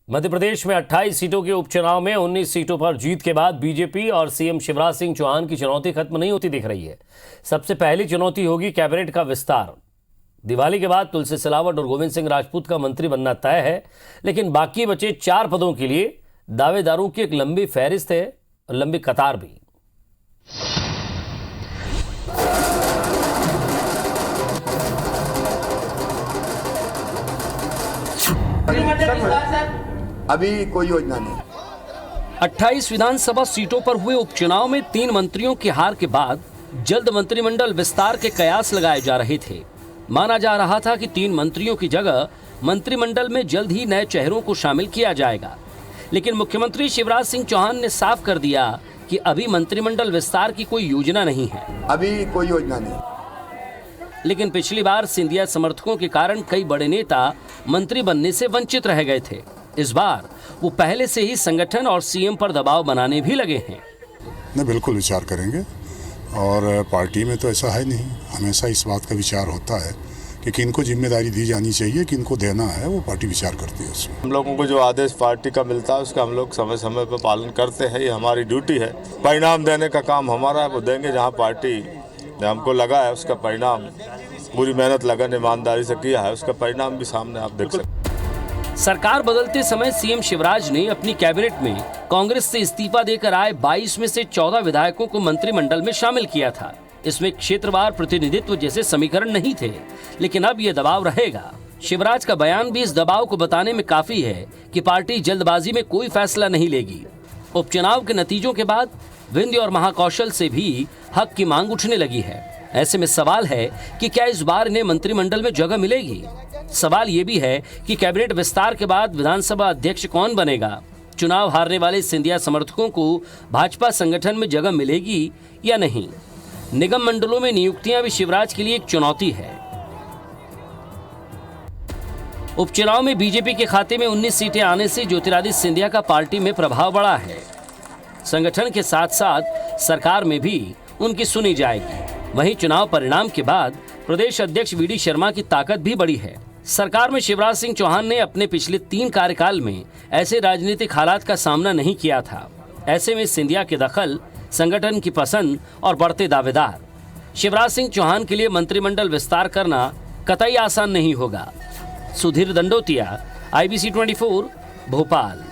मध्य प्रदेश में 28 सीटों के उपचुनाव में 19 सीटों पर जीत के बाद बीजेपी और सीएम शिवराज सिंह चौहान की चुनौती खत्म नहीं होती दिख रही है। सबसे पहली चुनौती होगी कैबिनेट का विस्तार। दिवाली के बाद तुलसी सिलावट और गोविंद सिंह राजपूत का मंत्री बनना तय है, लेकिन बाकी बचे 4 पदों के लिए दावेदारों की एक लंबी फहरिस्त है और लंबी कतार भी। अभी कोई योजना नहीं। 28 विधानसभा सीटों पर हुए उपचुनाव में 3 मंत्रियों की हार के बाद जल्द मंत्रिमंडल विस्तार के कयास लगाए जा रहे थे। माना जा रहा था कि 3 मंत्रियों की जगह मंत्रिमंडल में जल्द ही नए चेहरों को शामिल किया जाएगा, लेकिन मुख्यमंत्री शिवराज सिंह चौहान ने साफ कर दिया कि अभी मंत्रिमंडल विस्तार की कोई योजना नहीं है। अभी कोई योजना नहीं। लेकिन पिछली बार सिंधिया समर्थकों के कारण कई बड़े नेता मंत्री बनने से वंचित रह गए थे। इस बार वो पहले से ही संगठन और सीएम पर दबाव बनाने भी लगे हैं। नहीं, बिल्कुल विचार करेंगे और पार्टी में तो ऐसा है नहीं, हमेशा इस बात का विचार होता है कि किनको जिम्मेदारी दी जानी चाहिए, किनको देना है, वो पार्टी विचार करती है उसमें। हम लोगों को जो आदेश पार्टी का मिलता है उसका हम लोग समय समय पर पालन करते हैं, ये हमारी ड्यूटी है। परिणाम देने का काम हमारा है, वो देंगे जहाँ पार्टी ने हमको लगा है उसका परिणाम, पूरी मेहनत लगन ईमानदारी से किया है, उसका परिणाम भी सामने आप देख सकते हैं। सरकार बदलते समय सीएम शिवराज ने अपनी कैबिनेट में कांग्रेस से इस्तीफा देकर आए 22 में से 14 विधायकों को मंत्रिमंडल में शामिल किया था। इसमें क्षेत्रवार प्रतिनिधित्व जैसे समीकरण नहीं थे, लेकिन अब यह दबाव रहेगा। शिवराज का बयान भी इस दबाव को बताने में काफी है कि पार्टी जल्दबाजी में कोई फैसला नहीं लेगी। उपचुनाव के नतीजों के बाद विंध्य और महाकौशल से भी हक की मांग उठने लगी है। ऐसे में सवाल है कि क्या इस बार इन्हें मंत्रिमंडल में जगह मिलेगी। सवाल ये भी है कि कैबिनेट विस्तार के बाद विधानसभा अध्यक्ष कौन बनेगा। चुनाव हारने वाले सिंधिया समर्थकों को भाजपा संगठन में जगह मिलेगी या नहीं। निगम मंडलों में नियुक्तियां भी शिवराज के लिए एक चुनौती है। उपचुनाव में बीजेपी के खाते में 19 सीटें आने से ज्योतिरादित्य सिंधिया का पार्टी में प्रभाव बढ़ा है। संगठन के साथ साथ सरकार में भी उनकी सुनी जाएगी। वहीं चुनाव परिणाम के बाद प्रदेश अध्यक्ष वीडी शर्मा की ताकत भी बढ़ी है। सरकार में शिवराज सिंह चौहान ने अपने पिछले 3 कार्यकाल में ऐसे राजनीतिक हालात का सामना नहीं किया था। ऐसे में सिंधिया के दखल, संगठन की पसंद और बढ़ते दावेदार, शिवराज सिंह चौहान के लिए मंत्रिमंडल विस्तार करना कतई आसान नहीं होगा। सुधीर दंडोतिया, IBC 24, भोपाल।